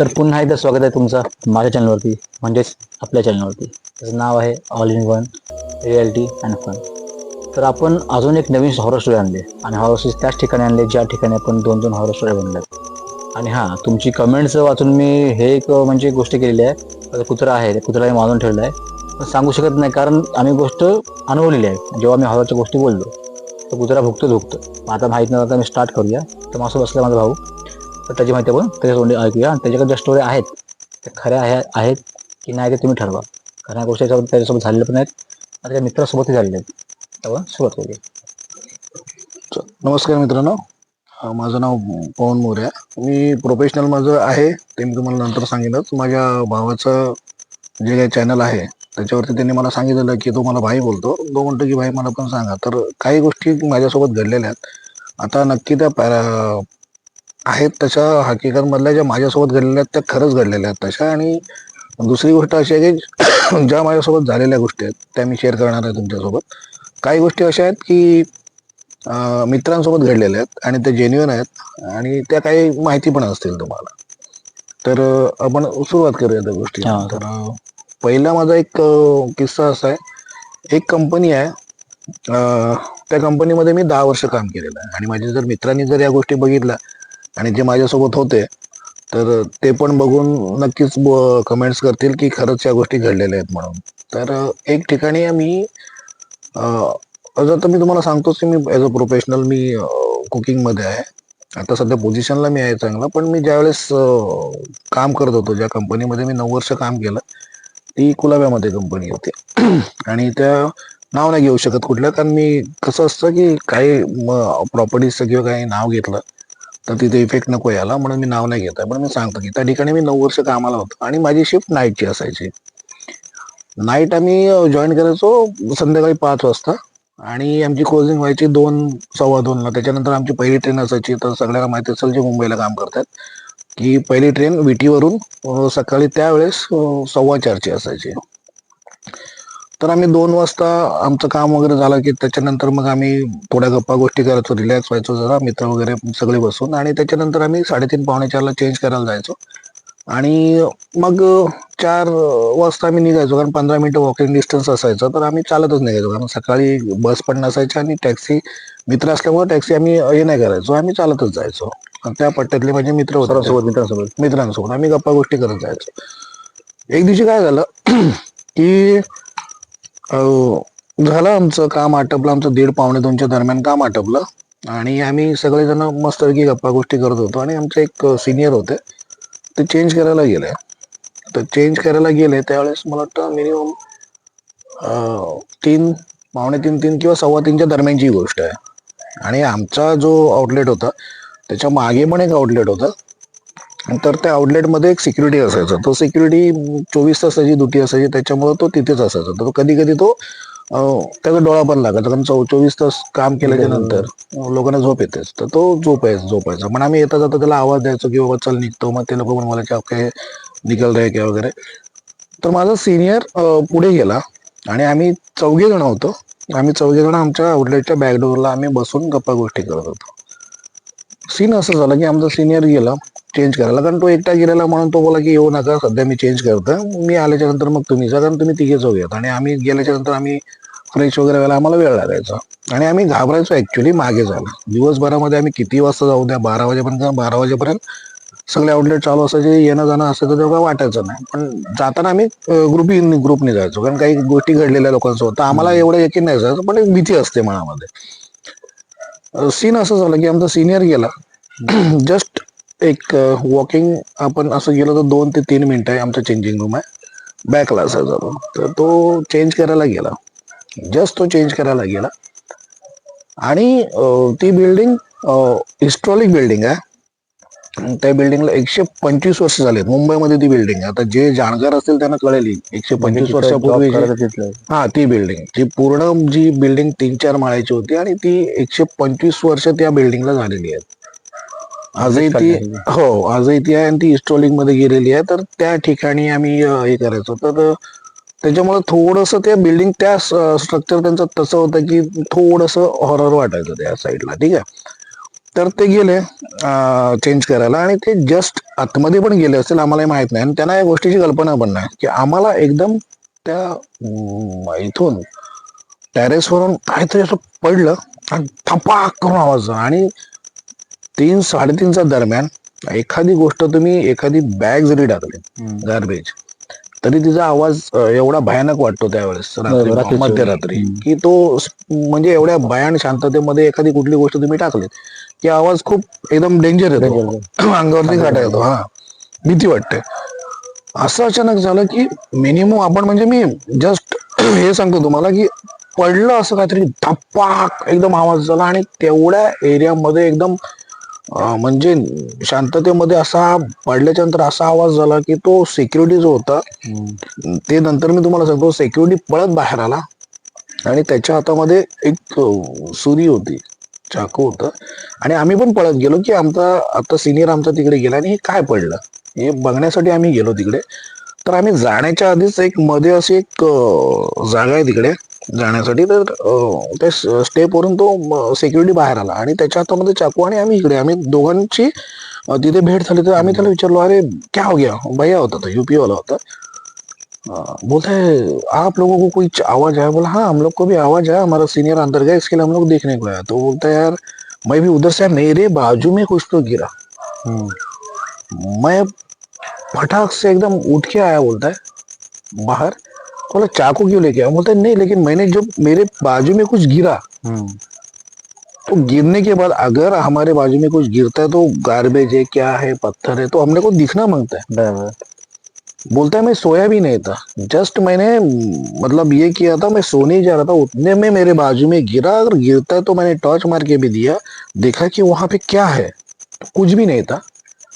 तर पुन्हा एकदा स्वागत आहे तुमचं माझ्या चॅनलवरती, म्हणजेच आपल्या चॅनलवरती. त्याचं नाव आहे all in one reality and fun. तर आपण अजून एक नवीन हॉरर स्टोरी आणले आणि हॉरर स्टोरी त्याच ठिकाणी आणले ज्या ठिकाणी आपण दोन दोन हॉरर स्टोरी बनल्यात. आणि हां, तुमची कमेंट्स वाचून मी हे एक म्हणजे गोष्ट केलेली आहे. आता कुत्रा आहे, त्या कुत्र्याला मारून ठेवलं आहे, पण सांगू शकत नाही कारण आम्ही गोष्ट अनुभवलेली आहे. जेव्हा मी हॉररच्या गोष्टी बोललो तर कुत्रा भुकतो. आता माहीत नाही, आता मी स्टार्ट करूया. तर माझं बसला माझा भाऊ, तर त्याची माहिती आपण त्याच्या तोंडी ऐकूया. आणि त्याच्याकडे ज्या स्टोरी आहेत त्या खऱ्या आहेत की नाही ते तुम्ही ठरवा, कारण या गोष्टी त्याच्यासोबत झालेल्या पण आहेत आणि त्या मित्रासोबतही झालेल्या आहेत. तेव्हा सुरुवात करूया. नमस्कार मित्रांनो, माझं नाव पवन मोरे. मी प्रोफेशनल माझं आहे ते मी तुम्हाला नंतर सांगेनच. माझ्या भावाचं जे काही चॅनल आहे त्याच्यावरती त्यांनी मला सांगितलेलं की तो मला भाई बोलतो. तो म्हणतो की भाई मला पण सांगा. तर काही गोष्टी माझ्यासोबत घडलेल्या आहेत. आता नक्की त्या आहेत तशा हकीकतमधल्या ज्या माझ्यासोबत घडलेल्या आहेत त्या खरंच घडलेल्या आहेत तशा. आणि दुसरी गोष्ट अशी आहे की ज्या माझ्यासोबत झालेल्या गोष्टी आहेत त्या मी शेअर करणार आहे तुमच्यासोबत. काही गोष्टी अशा आहेत की मित्रांसोबत घडलेल्या आहेत आणि ते जेन्युइन आहेत आणि त्या काही माहिती पण असतील तुम्हाला. तर आपण सुरुवात करूया त्या गोष्टी. हां, तर पहिला माझा एक किस्सा असा आहे. एक कंपनी आहे, त्या कंपनीमध्ये मी 10 वर्ष काम केलेलं आहे. आणि माझ्या जर मित्रांनी जर या गोष्टी बघितल्या आणि जे माझ्यासोबत होते तर ते पण बघून नक्कीच कमेंट्स करतील की खरंच या गोष्टी घडलेल्या आहेत म्हणून. तर एक ठिकाणी मी आता मी तुम्हाला सांगतोच की मी ॲज अ प्रोफेशनल मी कुकिंगमध्ये आहे. आता सध्या पोझिशनला मी आहे चांगला, पण मी ज्यावेळेस काम करत होतो ज्या कंपनीमध्ये मी 9 वर्ष काम केलं ती कुलाब्यामध्ये कंपनी होती. आणि त्या नाव नाही घेऊ शकत कुठल्या, कारण मी कसं असतं की काही प्रॉपर्टीचं किंवा काही नाव घेतलं तर तिथे इफेक्ट नको यायला, म्हणून मी नाव नाही घेत आहे. पण मी सांगतो की त्या ठिकाणी मी 9 वर्ष कामाला होतो आणि माझी शिफ्ट नाईटची असायची. नाईट आम्ही जॉईन करायचो संध्याकाळी 5 वाजता आणि आमची क्लोजिंग व्हायची 2 2:15ला. त्याच्यानंतर आमची पहिली ट्रेन असायची. तर सगळ्यांना माहिती असेल जे मुंबईला काम करतात की पहिली ट्रेन विटीवरून सकाळी त्यावेळेस 4:15ची असायची. तर आम्ही 2 वाजता आमचं काम वगैरे झालं की त्याच्यानंतर मग आम्ही थोड्या गप्पा गोष्टी करायचो, रिलॅक्स व्हायचो जरा मित्र वगैरे सगळे बसून. आणि त्याच्यानंतर आम्ही 3:30 पावणे 4ला चेंज करायला जायचो. आणि मग 4 वाजता आम्ही निघायचो, कारण 15 मिनिटं वॉकिंग डिस्टन्स असायचं. तर आम्ही चालतच निघायचो, कारण सकाळी बस पण नसायची आणि टॅक्सी मित्र असल्यामुळे टॅक्सी आम्ही हे नाही करायचो, आम्ही चालतच जायचो. आणि त्या पट्ट्यातले माझे मित्र होते, सर्वांसोबत मित्रांसोबत आम्ही गप्पा गोष्टी करत जायचो. एक दिवशी काय झालं की झालं आमचं काम आटपलं, आमचं 1:30 पावणे 2च्या दरम्यान काम आटपलं. आणि आम्ही सगळेजण मस्तपैकी गप्पा गोष्टी करत होतो. आणि आमचे एक सिनियर होते, ते चेंज करायला गेले. तर चेंज करायला गेले त्यावेळेस मला वाटतं मिनिमम 3 पावणे 3 किंवा 3:15च्या दरम्यानची गोष्ट आहे. आणि आमचा जो आउटलेट होता त्याच्या मागे पण एक आउटलेट होता. तर त्या आउटलेटमध्ये एक सिक्युरिटी असायचा. तो सिक्युरिटी 24 तासाची ड्युटी असायची, त्याच्यामुळे तो तिथेच असायचा. तर कधी कधी तो त्याचा डोळा पण लागायचा, कारण 24 तास काम केल्याच्या नंतर लोकांना झोप येतेच. तर तो झोपायचा. पण आम्ही येता जाता त्याला आवाज द्यायचो की बाबा चल निघतो. मग ते लोक पण बोलायचे काय निकल रहे क्या वगैरे. तर माझा सिनियर पुढे गेला आणि आम्ही 4 जण होतो. आम्ही 4 जण आमच्या आउटलेटच्या बॅकडोरला आम्ही बसून गप्पा गोष्टी करत होतो. सीन असं झालं की आमचा सिनियर गेला चेंज करायला, कारण तो एकटा गेलेला म्हणून तो बोला की येऊ नका सध्या मी चेंज करतो, मी आल्याच्या नंतर मग तुम्ही जा, कारण तुम्ही तिघे जाऊयात. आणि आम्ही गेल्याच्या नंतर आम्ही फ्रेश वगैरे व्हायला आम्हाला वेळ लागायचा. आणि आम्ही घाबरायचो ऍक्च्युली मागे जायला. दिवसभरामध्ये आम्ही किती वाजता जाऊ द्या, 12 वाजेपर्यंत सगळे आउटलेट चालू असायचे, येणं जाणं असायचं, तेव्हा वाटायचं नाही. पण जाताना आम्ही ग्रुपने जायचो, कारण काही गोष्टी घडलेल्या लोकांसोबत. तर आम्हाला एवढं यकीन नाही जायचं, पण एक भीती असते मनामध्ये. सीन असं झालं की आमचा सिनियर गेला. जस्ट एक वॉकिंग आपण असं गेलो तर 2 ते 3 मिनिटं आहे, आमचं चेंजिंग रूम आहे बॅकला असायचा तो. तर तो चेंज करायला गेला. जस्ट तो चेंज करायला गेला आणि ती बिल्डिंग हिस्टॉरिक बिल्डिंग आहे. त्या बिल्डिंगला 125 वर्ष झालेत. मुंबईमध्ये ती बिल्डिंग आहे. आता जे जाणकार असतील त्यांना कळेल 125 वर्षापूर्वी. हा, ती बिल्डिंग, ती पूर्ण जी बिल्डिंग 3-4 माळ्याची होती आणि ती 125 वर्ष त्या बिल्डिंगला झालेली आहेत. आजही ती आजही ती आहे आणि ती हिस्टॉरिक मध्ये गेलेली आहे. तर त्या ठिकाणी आम्ही हे करायचो. तर त्याच्यामुळे थोडंसं त्या बिल्डिंग त्या स्ट्रक्चर त्यांचं तसं होतं की थोडंसं हॉरर वाटायचं त्या साईडला. ठीक आहे. तर ते गेले चेंज करायला आणि ते जस्ट आतमध्ये पण गेले असेल आम्हालाही माहित नाही आणि त्यांना या गोष्टीची कल्पना पण नाही की आम्हाला एकदम त्या इथून टेरेसवरून काहीतरी असं पडलं आणि थपाक करून आवाज झाला. आणि 3-3:30च्या दरम्यान एखादी गोष्ट तुम्ही एखादी बॅग जरी टाकली गार्बेज तरी तिचा आवाज एवढा भयानक वाटतो त्यावेळेस बरोबर, रात्री रात्रीच्या वेळी. मध्यरात्री की तो म्हणजे एवढ्या भयान शांततेमध्ये एखादी कुठली गोष्ट तुम्ही टाकली की आवाज खूप एकदम डेंजर येतो. अंगावरती काटा येतो. हा, भीती वाटते. असं अचानक झालं की मिनिमम आपण म्हणजे मी जस्ट हे सांगतो तुम्हाला की पडलं असं काहीतरी धप्पाक एकदम आवाज झाला आणि तेवढ्या एरियामध्ये एकदम म्हणजे शांततेमध्ये असा पडल्याच्या नंतर असा आवाज झाला की तो सिक्युरिटी जो होता ते नंतर मी तुम्हाला सांगतो सिक्युरिटी पळत बाहेर आला आणि त्याच्या हातामध्ये एक सुरी होती, चाकू होतं आणि आम्ही पण पळत गेलो की आमचा आता सिनियर आमचा तिकडे गेला आणि हे काय पडलं हे बघण्यासाठी आम्ही गेलो तिकडे. तर आम्ही जाण्याच्या आधीच एक मध्ये अशी एक जागा आहे तिकडे जाण्यासाठी. तर त्या स्टेपवरून तो सिक्युरिटी बाहेर आला आणि त्याच्या हातामध्ये चाकू आणि आम्ही इकडे आम्ही दोघांची तिथे भेट झाली. तर आम्ही त्याला विचारलो अरे क्या हो गया, भैया होता तो यूपी वाला होता. बोलता है आप लोगों को कोई आवाज आया? बोला हाँ हम लोग को भी आवाज आया, हमारा सीनियर अंदर गया इसके लिए हम लोग देखने को आया. तो बोलता है यार मैं भी उधर से मेरे बाजू में कुछ तो गिरा. मैं फटाक से एकदम उठ के आया बोलता है बाहर. बोला चाकू क्यों लेके आया? बोलता है नहीं लेकिन मैंने जब मेरे बाजू में कुछ गिरा तो गिरने के बाद अगर हमारे बाजू में कुछ गिरता है तो गार्बेज है क्या है पत्थर है तो हमने को दिखना मांगता है. बरोबर. बोलता है मैं सोया भी नहीं था, जस्ट मैंने मतलब ये किया था, मैं सोने ही जा रहा था उतने में मेरे बाजू में गिरा. अगर गिरता है तो मैंने टॉर्च मार के भी दिया, देखा कि वहां पे क्या है तो कुछ भी नहीं था.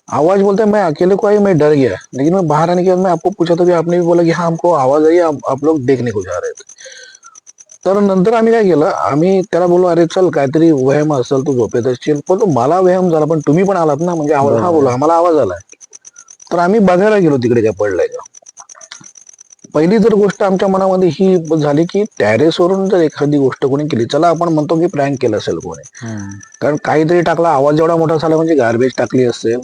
आवाज बोलता है मैं अकेले को आई, मैं डर गया लेकिन मैं बाहर आने के बाद मैं आपको पूछा तो भी आपने भी बोला की हाँ हमको आवाज आई, आप लोग देखने को जा रहे थे. तर नंतर आम्ही काय केलं, आम्ही त्याला बोललो अरे चल काहीतरी वहम असेल तू झोपेत असशील. पण तो मला वहम झाला पण तुम्ही पण आलात ना म्हणजे आवाज. हा बोला आम्हाला आवाज आलाय. तर आम्ही बघायला गेलो तिकडे काय पडलंय का. पहिली जर गोष्ट आमच्या मनामध्ये ही झाली की टेरेसवरून जर एखादी गोष्ट कोणी केली, चला आपण म्हणतो की प्रँक केलं असेल कोणी, कारण काहीतरी टाकला आवाज एवढा मोठा झाला म्हणजे गार्बेज टाकली असेल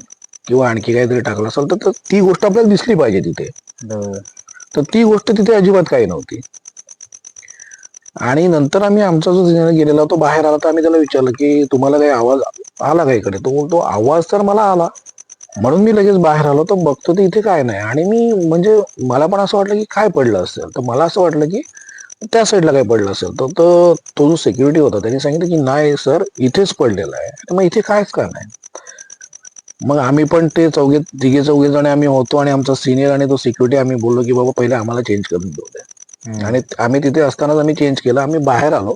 किंवा आणखी काहीतरी टाकलं असेल तर ती गोष्ट आपल्याला दिसली पाहिजे तिथे. तर ती गोष्ट तिथे अजिबात काही नव्हती. आणि नंतर आम्ही आमचा जो सिनियर गेलेला तो बाहेर आला तर आम्ही त्याला विचारलं की तुम्हाला काही आवाज आला का इकडे? तो बोलतो आवाज तर मला आला म्हणून मी लगेच बाहेर आलो तर बघतो तर इथे काय नाही. आणि मी म्हणजे मला पण असं वाटलं की काय पडलं असेल, तर मला असं वाटलं की त्या साईडला काय पडलं असेल. तर तो जो सिक्युरिटी होता त्यांनी सांगितलं की नाही सर इथेच पडलेला आहे. तर मग इथे कायच का नाही. मग आम्ही पण ते तिघे चौघे जण आम्ही होतो आणि आमचा सिनियर आणि तो सिक्युरिटी आम्ही बोललो की बाबा पहिले आम्हाला चेंज करून देऊ द्या. आणि आम्ही तिथे असतानाच आम्ही चेंज केलं. आम्ही बाहेर आलो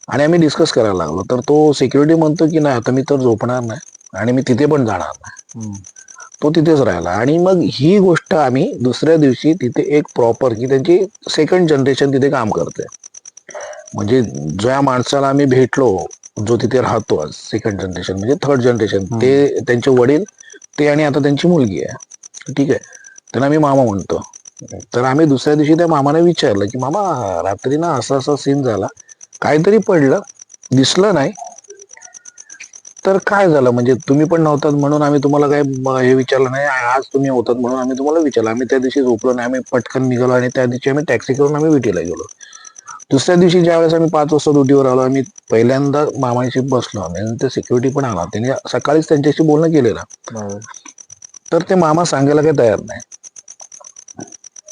आणि आम्ही डिस्कस करायला लागलो. तर तो सिक्युरिटी म्हणतो की नाही आता मी तर झोपणार नाही आणि मी तिथे पण जाणार नाही. तो तिथेच राहिला. आणि मग ही गोष्ट आम्ही दुसऱ्या दिवशी तिथे एक प्रॉपर की त्यांची सेकंड जनरेशन तिथे काम करते. म्हणजे ज्या माणसाला आम्ही भेटलो जो तिथे राहतो आज सेकंड जनरेशन म्हणजे थर्ड जनरेशन, ते त्यांचे वडील ते आणि आता त्यांची मुलगी आहे. ठीक आहे, त्यांना आम्ही मामा म्हणतो. तर आम्ही दुसऱ्या दिवशी त्या मामाने विचारलं की मामा रात्री ना असा असा सीन झाला, काहीतरी पडलं दिसलं नाही तर काय झालं, म्हणजे तुम्ही पण नव्हतात म्हणून आम्ही तुम्हाला काय हे विचारलं नाही, आज तुम्ही होतात म्हणून आम्ही तुम्हाला विचारलं. आम्ही त्या दिवशी झोपलो नाही, आम्ही पटकन निघालो आणि त्या दिवशी आम्ही टॅक्सी करून आम्ही विटीला गेलो. दुसऱ्या दिवशी ज्या वेळेस आम्ही 5 वाजता ड्युटीवर आलो आम्ही पहिल्यांदा मामाशी बसलो आणि ते सिक्युरिटी पण आला, त्यांनी सकाळीच त्यांच्याशी बोलणं केलेलं. तर ते मामा सांगायला काही तयार नाही,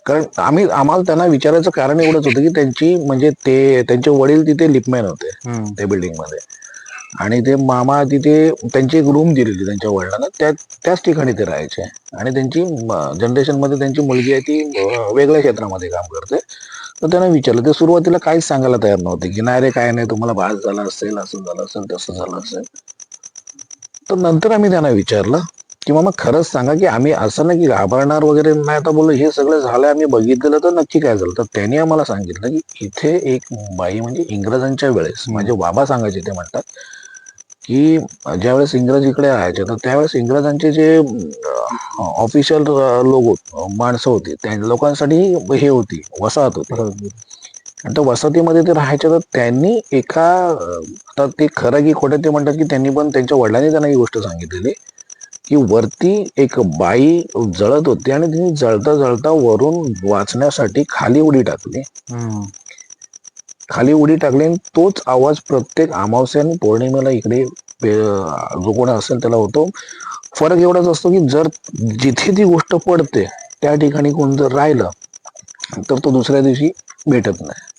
कारण आम्हाला त्यांना विचारायचं कारण एवढंच होतं की त्यांची म्हणजे त्यांचे वडील तिथे लिपमॅन होते त्या बिल्डिंग मध्ये आणि ते मामा तिथे त्यांची एक रूम दिलेली त्यांच्या वडिलांना, त्याच ठिकाणी ते राहायचे. आणि त्यांची जनरेशन मध्ये त्यांची मुलगी आहे ती वेगळ्या क्षेत्रामध्ये काम करते. तर त्यांना विचारलं, ते सुरुवातीला काहीच सांगायला तयार नव्हते की नाही रे काय नाही तुम्हाला बाळ झाला असेल, असं झालं असेल तसं झालं असेल. तर नंतर आम्ही त्यांना विचारलं की मामा खरंच सांगा की आम्ही असं नाही की घाबरणार वगैरे नाही. आता बोललो हे सगळं झालं आम्ही बघितलेलं तर नक्की काय झालं. तर त्यांनी आम्हाला सांगितलं की इथे एक बाई म्हणजे इंग्रजांच्या वेळेस माझे बाबा सांगायचे, ते म्हणतात की ज्यावेळेस इंग्रज इकडे राहायचे तर त्यावेळेस इंग्रजांचे जे ऑफिशियल लोक माणसं होती त्या लोकांसाठी हे होती वसाहत होती. आणि त्या वसाहतीमध्ये ते राहायचे. तर त्यांनी आता ते खरं की खोटं ते म्हणतात की त्यांनी पण त्यांच्या वडिलांनी त्यांना ही गोष्ट सांगितलेली की वरती एक बाई जळत होती आणि तिने जळता जळता वरून वाचण्यासाठी खाली उडी टाकली. खाली उडी टाकली आणि तोच आवाज प्रत्येक अमावस्या आणि पौर्णिमेला इकडे जो कोणी असेल त्याला होतो. फरक एवढाच असतो की जर जिथे ती गोष्ट पडते त्या ठिकाणी कोण जर राहिलं तर तो दुसऱ्या दिवशी भेटत नाही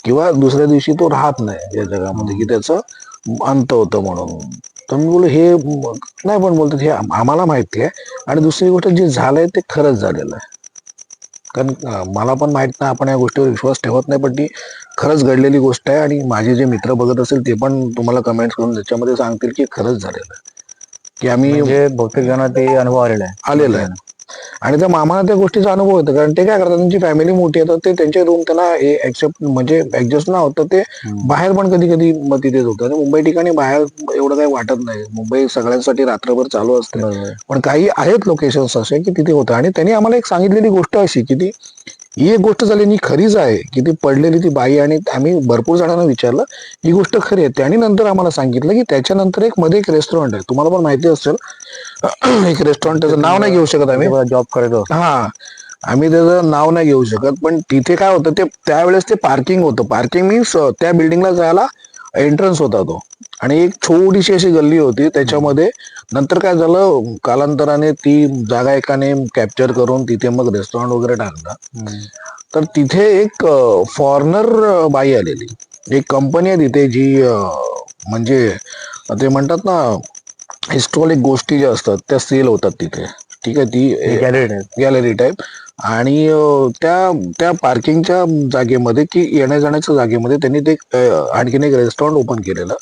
किंवा दुसऱ्या दिवशी तो राहत नाही या जगामध्ये, की त्याचं अंत होतं म्हणून. तर मी बोललो हे नाही, पण बोलतात हे आम्हाला माहिती आहे. आणि दुसरी गोष्ट जे झालंय ते खरंच झालेलं आहे. कारण मला पण माहित नाही, आपण या गोष्टीवर विश्वास ठेवत नाही, पण ती खरंच घडलेली गोष्ट आहे. आणि माझे जे मित्र बघत असेल ते पण तुम्हाला कमेंट्स करून त्याच्यामध्ये सांगतील की खरंच झालेलं आहे, की आम्ही म्हणजे बहुतेक जण ते अनुभव आलेला आहे. आलेलं आहे. आणि त्या मामाला त्या गोष्टीचा अनुभव होता, कारण ते काय करतात, त्यांची फॅमिली मोठी आहे तर ते त्यांचे रूम त्यांना एक्सेप्ट म्हणजे ऍडजस्ट ना होतं, ते बाहेर पण कधी कधी मग तिथेच होतं. आणि मुंबई ठिकाणी बाहेर एवढं काही वाटत नाही, मुंबई सगळ्यांसाठी रात्रभर चालू असते. बरोबर. पण काही आहेत लोकेशन्स असे की तिथे होतं. आणि त्यांनी आम्हाला एक सांगितलेली गोष्ट अशी की ती ही एक गोष्ट झाली, ही खरीच आहे की ती पडलेली ती बाई. आणि आम्ही भरपूर जणांना विचारलं ही गोष्ट खरी आहे. त्याने नंतर आम्हाला सांगितलं की त्याच्यानंतर एक मध्ये एक रेस्टॉरंट आहे, तुम्हाला पण माहिती असेल, एक रेस्टॉरंट, त्याचं नाव नाही घेऊ शकत आम्ही. जॉब करतो. हा, आम्ही त्याचं नाव नाही घेऊ शकत, पण तिथे काय होतं, ते त्यावेळेस ते पार्किंग होतं. पार्किंग मीन्स त्या बिल्डिंगला जायला एंट्रन्स होता तो. आणि एक छोटीशी अशी गल्ली होती त्याच्यामध्ये. नंतर काय झालं, कालांतराने ती जागा एकाने कॅप्चर करून तिथे मग रेस्टॉरंट वगैरे टाकलं. तर तिथे एक फॉरेनर बाई आलेली, एक कंपनी आहे तिथे जी म्हणजे ते म्हणतात ना हिस्टॉरिक गोष्टी ज्या असतात त्या सेल होतात तिथे. ठीक आहे, ती गॅलरी टाईप. आणि त्या पार्किंगच्या जागेमध्ये की येण्या जाण्याच्या जागेमध्ये त्यांनी ते आणखीन एक रेस्टॉरंट ओपन केलेलं.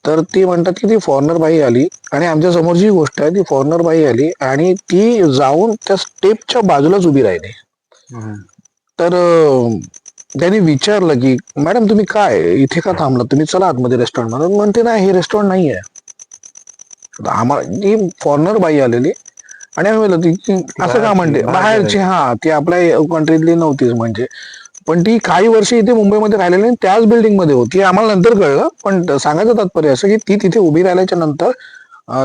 तर ती म्हणतात की ती फॉरेनर बाई आली, आणि आमच्या समोर जी गोष्ट आहे, ती फॉरेनर बाई आली आणि ती जाऊन त्या स्टेपच्या बाजूलाच उभी राहिली. तर त्यांनी विचारलं की मॅडम तुम्ही काय इथे का थांबला, तुम्ही चला आतमध्ये रेस्टॉरंट मध्ये. म्हणते नाही, हे रेस्टॉरंट नाही आहे. आम्हाला ती फॉरेनर बाई आलेली आणि आम्ही म्हणलं ती असं का म्हणते, बाहेरची. हा, ती आपल्या कंट्रीतली नव्हतीच म्हणजे. पण ती काही वर्ष इथे मुंबईमध्ये राहिलेली आणि त्याच बिल्डिंग मध्ये होती, आम्हाला नंतर कळलं. पण सांगायचं तात्पर्य असं की ती तिथे उभी राहिल्याच्या नंतर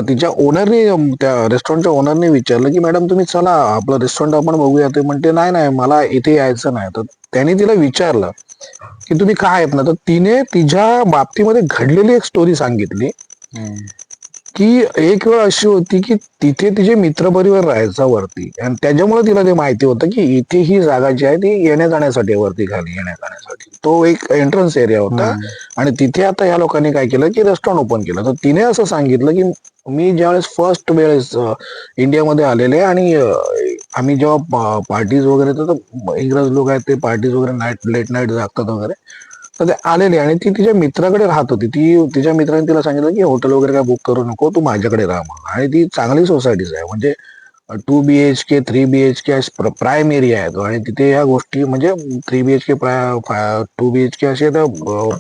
तिच्या ओनरने, त्या रेस्टॉरंटच्या ओनरने विचारलं की मॅडम तुम्ही चला आपलं रेस्टॉरंट आपण बघूया. ते म्हणते नाही नाही, मला इथे यायचं नाही. तर त्याने तिला विचारलं की तुम्ही काय आहेत ना, तर तिने तिच्या बाबतीमध्ये घडलेली एक स्टोरी सांगितली की एक वेळ अशी होती की तिथे तिचे मित्रपरिवार राहायचा वरती, आणि त्याच्यामुळे तिला ते माहिती होतं की इथे ही जागा जी आहे ती येण्या जाण्यासाठी, वरती खाली येण्या जाण्यासाठी तो एक एंट्रन्स एरिया होता. आणि तिथे आता या लोकांनी काय केलं की रेस्टॉरंट ओपन केलं. तर तिने असं सांगितलं की मी ज्यावेळेस फर्स्ट वेळेस इंडियामध्ये आलेले, आणि आम्ही जेव्हा पार्टीज वगैरे, तर इंग्रज लोक आहेत ते पार्टीज वगैरे लेट नाईट जागतात वगैरे, तर ते आलेले. आणि ती तिच्या मित्राकडे राहत होती. ती तिच्या मित्राने तिला सांगितलं की हॉटेल वगैरे काय बुक करू नको, तू माझ्याकडे राहा म्हणून. आणि ती चांगली सोसायटीज आहे, म्हणजे 2 BHK 3 BHK प्राईम एरिया आहे तो. आणि तिथे या गोष्टी म्हणजे 3 BHK 2 BHK असे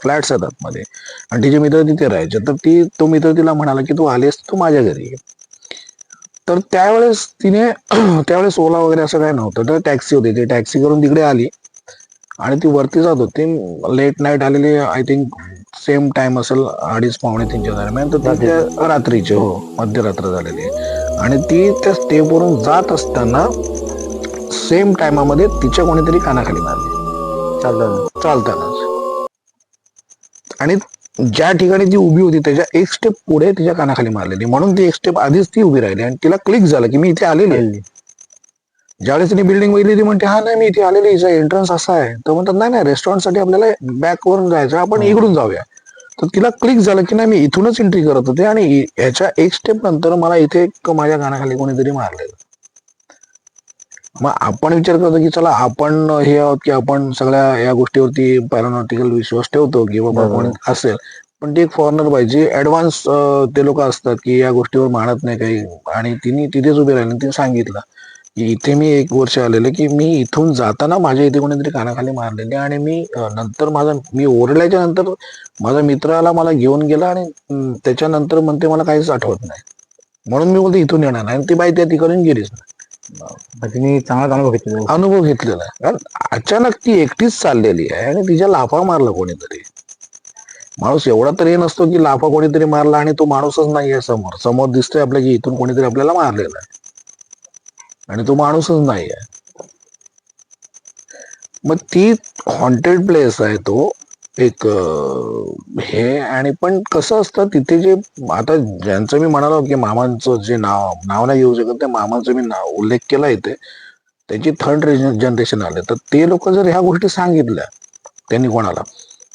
फ्लॅट्स येतात मध्ये. आणि तिचे मित्र तिथे राहायचे. तर तो मित्र तिला म्हणाला की तू आलेस तू माझ्या घरी ये. तर त्यावेळेस तिने त्यावेळेस ओला वगैरे असं काही नव्हतं, तर टॅक्सी होती. ती टॅक्सी करून तिकडे आली आणि ती वरती जात होती. लेट नाईट आलेली, आय थिंक सेम टाइम असेल 2:30-3:45 दरम्यान. तर ती त्या रात्रीचे, हो, मध्यरात्र झालेली. आणि ती त्या स्टेपवरून जात असताना सेम टायमामध्ये तिच्या कोणीतरी कानाखाली मारली चालतानाच. आणि ज्या ठिकाणी ती उभी होती त्याच्या एक स्टेप पुढे तिच्या कानाखाली मारलेली, म्हणून ती एक स्टेप आधीच ती उभी राहिली. आणि तिला क्लिक झालं की मी इथे आलेली आहे. ज्यावेळेस तिने बिल्डिंग बघितली ती म्हणते हा नाही, मी इथे आलेली, हिचा एंट्रन्स असा आहे. तर म्हणतात नाही नाही, रेस्टॉरंट साठी आपल्याला बॅक वरून जायचं, आपण इकडून जाऊया. तर तिला क्लिक झालं की नाही, मी इथूनच एंट्री करत होते आणि याच्या एक स्टेप नंतर मला इथे माझ्या कानाखाली कोणीतरी मारलेलं. मग आपण विचार करतो की चला आपण हे आहोत की आपण सगळ्या या गोष्टीवरती पॅरानॉटिकल विश्वास ठेवतो की बाबा कोणी असेल. पण ती एक फॉरेनर पाहिजे, ऍडव्हान्स ते लोक असतात की या गोष्टीवर मानत नाही काही. आणि तिने तिथेच उभी राहिली. तिने सांगितलं की इथे मी 1 वर्ष आलेले, की मी इथून जाताना माझ्या इथे कोणीतरी कानाखाली मारलेले. आणि मी नंतर मी ओरडल्याच्या नंतर माझा मित्राला मला घेऊन गेला. आणि त्याच्यानंतर म्हणते मला काहीच आठवत नाही, म्हणून मी बोलते इथून येणार नाही. आणि ती बाई त्या तिकडून गेलीच नाही. तिने चांगला अनुभव घेतला. अनुभव घेतलेला आहे. कारण अचानक ती एकटीच चाललेली आहे आणि तिच्या लाफा मारला कोणीतरी. माणूस एवढा तरी नसतो की लाफा कोणीतरी मारला आणि तो माणूसच नाहीये समोर. समोर दिसतोय आपल्या की इथून कोणीतरी आपल्याला मारलेला आहे आणि तो माणूसच नाहीये. मग ती हॉन्टेड प्लेस आहे तो एक हे. आणि पण कसं असतं तिथे जे आता ज्यांचं मी म्हणालो की मामांचं जे नाव नाही घेऊ शकत, त्या मामांचं मी नाव उल्लेख केला इथे, त्याची थर्ड जनरेशन आले, तर ते लोक जर ह्या गोष्टी सांगितल्या त्यांनी कोणाला,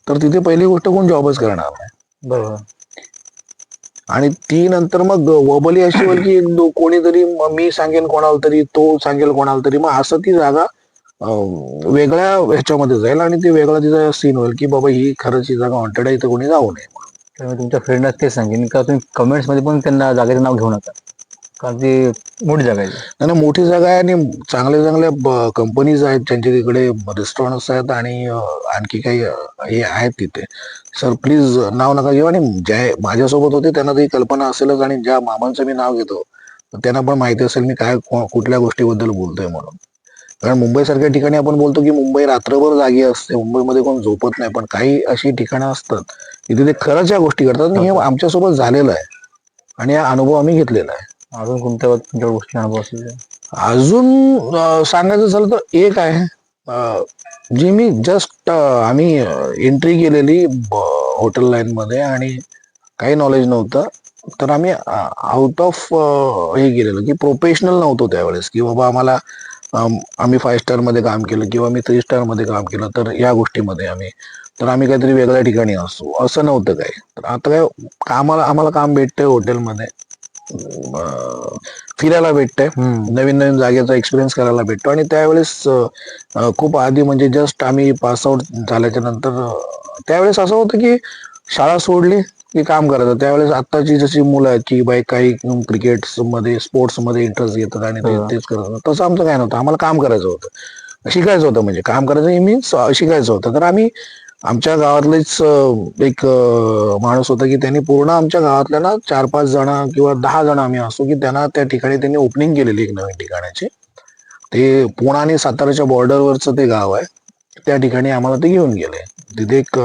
तर तिथे पहिली गोष्ट कोण जॉबच करणार नाही. बरोबर. आणि ती नंतर मग वबली अशी होईल की कोणीतरी मी सांगेन कोणाला तरी, तो सांगेल कोणाला तरी, मग असं ती जागा वेगळ्या ह्याच्यामध्ये जाईल आणि ते वेगळा तिचा सीन होईल की बाबा ही खरंच ही जागा हॉन्टेड आहे, इथं कोणी जाऊ नये. तर मी तुमच्या फ्रेंडला ते सांगेन का तुम्ही कमेंट्स मध्ये पण त्यांना जागेचं नाव घेऊ नका, कारण ती मोठी जागा आहे. नाही, मोठी जागा आहे आणि चांगल्या चांगल्या कंपनीज आहेत ज्यांच्या तिकडे रेस्टॉरंट्स आहेत आणि आणखी काही हे आहेत तिथे. सर प्लीज नाव नका घेऊ. आणि ज्या माझ्यासोबत होते त्यांना ती कल्पना असेलच आणि ज्या मामांचं मी नाव घेतो त्यांना पण माहिती असेल मी काय कुठल्या गोष्टीबद्दल बोलतोय म्हणून. कारण मुंबईसारख्या ठिकाणी आपण बोलतो की मुंबई रात्रभर जागी असते, मुंबईमध्ये कोण झोपत नाही, पण काही अशी ठिकाणं असतात तिथे ते खरंच या गोष्टी करतात आणि हे आमच्यासोबत झालेलं आहे आणि हा अनुभव आम्ही घेतलेला आहे. अजून तुमच्या गोष्टी अनुभव असेल? अजून सांगायचं झालं तर एक आहे जी मी जस्ट आम्ही एंट्री केलेली हॉटेल लाईन मध्ये आणि काही नॉलेज नव्हतं, तर आम्ही आउट ऑफ हे गेलेलो की प्रोफेशनल नव्हतो त्यावेळेस की बाबा आम्हाला आम्ही 5 स्टार मध्ये काम केलं किंवा मी 3 स्टार मध्ये काम केलं तर या गोष्टीमध्ये आम्ही काहीतरी वेगळ्या ठिकाणी असू, असं नव्हतं काही. तर आता काय आम्हाला काम भेटतंय हॉटेलमध्ये, फिरायला भेटतंय, नवीन नवीन जागेचा एक्सपिरियन्स करायला भेटतो. आणि त्यावेळेस खूप आधी म्हणजे जस्ट आम्ही पास आउट झाल्याच्या नंतर त्यावेळेस असं होतं की शाळा सोडली की काम करायचं. त्यावेळेस आत्ताची जशी मुलं आहेत की बाई काही क्रिकेट मध्ये स्पोर्ट्स मध्ये इंटरेस्ट घेतात आणि तेच करतात, तसं आमचं काय नव्हतं. आम्हाला काम करायचं होतं, शिकायचं होतं. म्हणजे काम करायचं मीन्स शिकायचं होतं. तर आम्ही आमच्या गावातलेच एक माणूस होता की त्यांनी पूर्ण आमच्या गावातल्या ना 4-5 जण किंवा 10 जण आम्ही असतो की त्यांना त्या ठिकाणी त्यांनी ओपनिंग केलेली एक नवीन ठिकाणाची. ते पुणे आणि साताऱ्याच्या बॉर्डरवरचं ते गाव आहे. त्या ठिकाणी आम्हाला ते घेऊन गेले. तिथे एक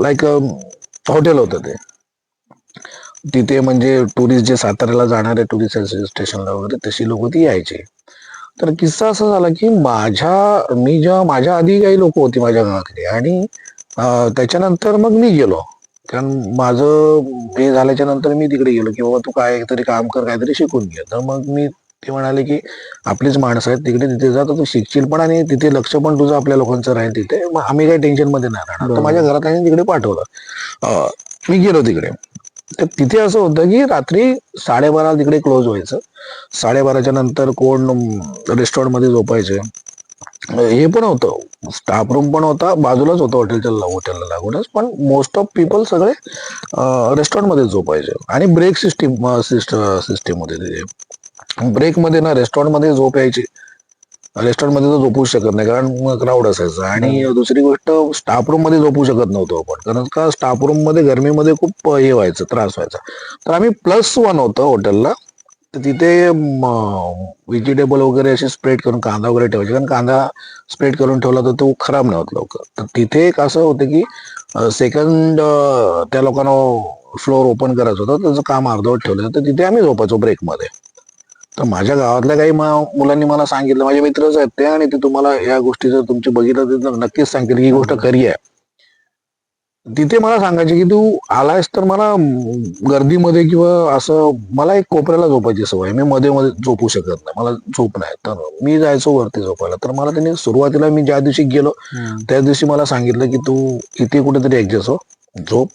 लाईक हॉटेल होतं ते. तिथे म्हणजे टुरिस्ट जे साताऱ्याला जाणारे टुरिस्ट स्टेशनला वगैरे तशी लोक ती यायची. तर किस्सा असा झाला की माझ्या आधी काही लोक होती माझ्या गावातली आणि त्याच्यानंतर मग मी गेलो. कारण माझं हे झाल्याच्या नंतर मी तिकडे गेलो की बाबा तू काहीतरी काम कर, काहीतरी शिकून घे. तर मग मी ते म्हणाले की आपलीच माणसं आहेत तिकडे, तिथे जा तर तू शिकशील पण आणि तिथे लक्ष पण तुझं आपल्या लोकांचं राहील तिथे, मग आम्ही काही टेन्शन मध्ये नाही राहणार. तर माझ्या घरात तिकडे पाठवलं. मी गेलो तिकडे. तर तिथे असं होतं की रात्री 12:30 तिकडे क्लोज व्हायचं. 12:30च्या नंतर कोण रेस्टॉरंट मध्ये झोपायचे. हे पण होतं, स्टाफ रूम पण होता, बाजूलाच होतं हॉटेलला लागूनच, पण मोस्ट ऑफ पीपल सगळे रेस्टॉरंट मध्ये झोपायचे. आणि ब्रेक सिस्टीम होते तिथे. ब्रेक मध्ये ना रेस्टॉरंट मध्ये झोप यायची, रेस्टॉरंट मध्ये तर झोपू शकत नाही कारण क्राऊड असायचं. आणि दुसरी गोष्ट स्टाफ रूम मध्ये झोपू शकत नव्हतो आपण, कारण का स्टाफ रूम मध्ये गरमीमध्ये खूप हे व्हायचं, त्रास व्हायचा. तर आम्ही +1 होतं हॉटेलला. तर तिथे व्हेजिटेबल वगैरे असे स्प्रेड करून कांदा वगैरे ठेवायचे, कारण कांदा स्प्रेड करून ठेवला तर तो खराब नाही होत लवकर. तर तिथे एक असं होतं की सेकंड त्या लोकांना फ्लोअर ओपन करायचं होतं, त्याचं काम अर्धवट ठेवलं. तर तिथे आम्ही झोपायचो ब्रेकमध्ये. तर माझ्या गावातल्या काही मुलांनी मला सांगितलं, माझे मित्रच आहेत ते, आणि ते तुम्हाला या गोष्टी जर तुमची बघितलं तर नक्कीच सांगतील की ही गोष्ट खरी आहे. तिथे मला सांगायचे की तू आलायस तर मला गर्दीमध्ये किंवा असं मला एक कोपऱ्याला झोपायची सवय, मी मध्ये मध्ये झोपू शकत नाही, मला झोप नाही. तर मी जायचो वरती झोपायला. तर मला त्यांनी सुरुवातीला मी ज्या दिवशी गेलो त्या दिवशी मला सांगितलं की तू इथे कुठेतरी ऍडजस्ट हो, झोप,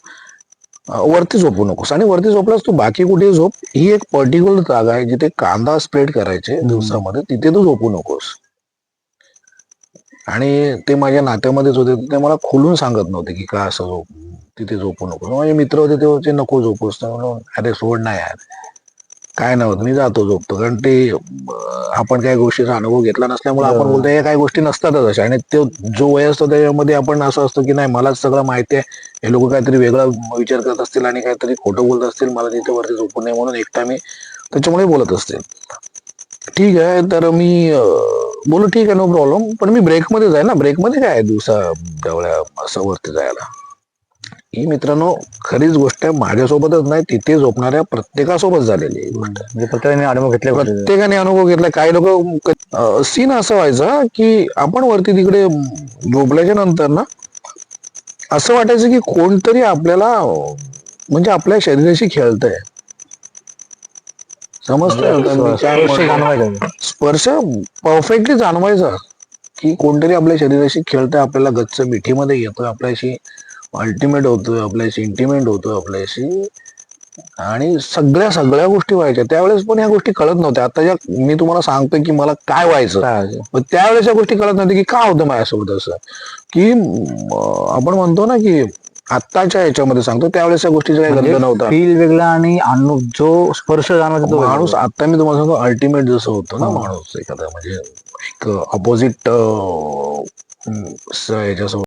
वरती झोपू नकोस. आणि वरती झोपलास तू बाकी कुठे झोप, ही एक पर्टिक्युलर जागा आहे जिथे कांदा स्प्रेड करायचे दिवसामध्ये, तिथे तू झोपू नकोस. आणि ते माझ्या नात्यामध्येच होते, ते मला खोलून सांगत नव्हते की का असं तिथे झोपू नको. माझे मित्र होते ते नको झोपूस, अरे सोड नाही यार, काय नव्हतं, मी जातो झोपतो. कारण ते आपण काही गोष्टीचा अनुभव घेतला नसल्यामुळे आपण बोलतो या काही गोष्टी नसतातच अशा. आणि तो जो वय असतो त्याच्यामध्ये आपण असं असतो की नाही मलाच सगळं माहिती आहे, हे लोक काहीतरी वेगळा विचार करत असतील आणि काहीतरी खोटं बोलत असतील, मला तिथे वरती झोपू नये म्हणून एकटा मी त्याच्यामुळे बोलत असतील. ठीक आहे, तर मी बोलू ठीक आहे, नो प्रॉब्लेम, पण मी ब्रेकमध्ये जाईल ना. ब्रेकमध्ये काय आहे दिवसा तेवढ्या असं वरती जायला. ही मित्रांनो खरीच गोष्ट आहे, माझ्यासोबतच नाही, तिथे झोपणाऱ्या प्रत्येकासोबत झालेली आहे ही गोष्ट. म्हणजे प्रत्येकाने अनुभव घेतला गोष्टीचा. प्रत्येकाने अनुभव घेतला. काही लोक सीन असं व्हायचा की आपण वरती तिकडे झोपल्याच्या नंतर ना असं वाटायचं की कोणतरी आपल्याला म्हणजे आपल्या शरीराशी खेळतंय. समजतंय का मी काय स्पर्श म्हणतो? जाणवायचा. स्पर्श परफेक्टली जाणवायचा की कोणतरी आपल्या शरीराशी खेळतंय, आपल्याला गच्च मिठीमध्ये घेतोय, आपल्याशी अल्टिमेट होतोय, आपल्याशी इंटिमेट होतोय आपल्याशी. आणि सगळ्या सगळ्या गोष्टी व्हायच्या त्यावेळेस, पण ह्या गोष्टी कळत नव्हत्या. आता मी तुम्हाला सांगतोय की मला काय व्हायचं, काय व्हायचं? पण त्यावेळेस या गोष्टी कळत नव्हत्या की का होतं माझ्यासोबत असं. की आपण म्हणतो ना की आत्ताच्या ह्याच्यामध्ये सांगतो, त्यावेळेस या गोष्टीचा काही म्हणजे गंध नव्हता. फील वेगळा आणि अनुभव जो स्पर्श जाणवायचा तो माणूस वेगळा. आता मी तुम्हाला सांगतो अल्टिमेट जसं होतं ना हा. माणूस एखादा म्हणजे एक अपोजिट ह्याच्यासोबत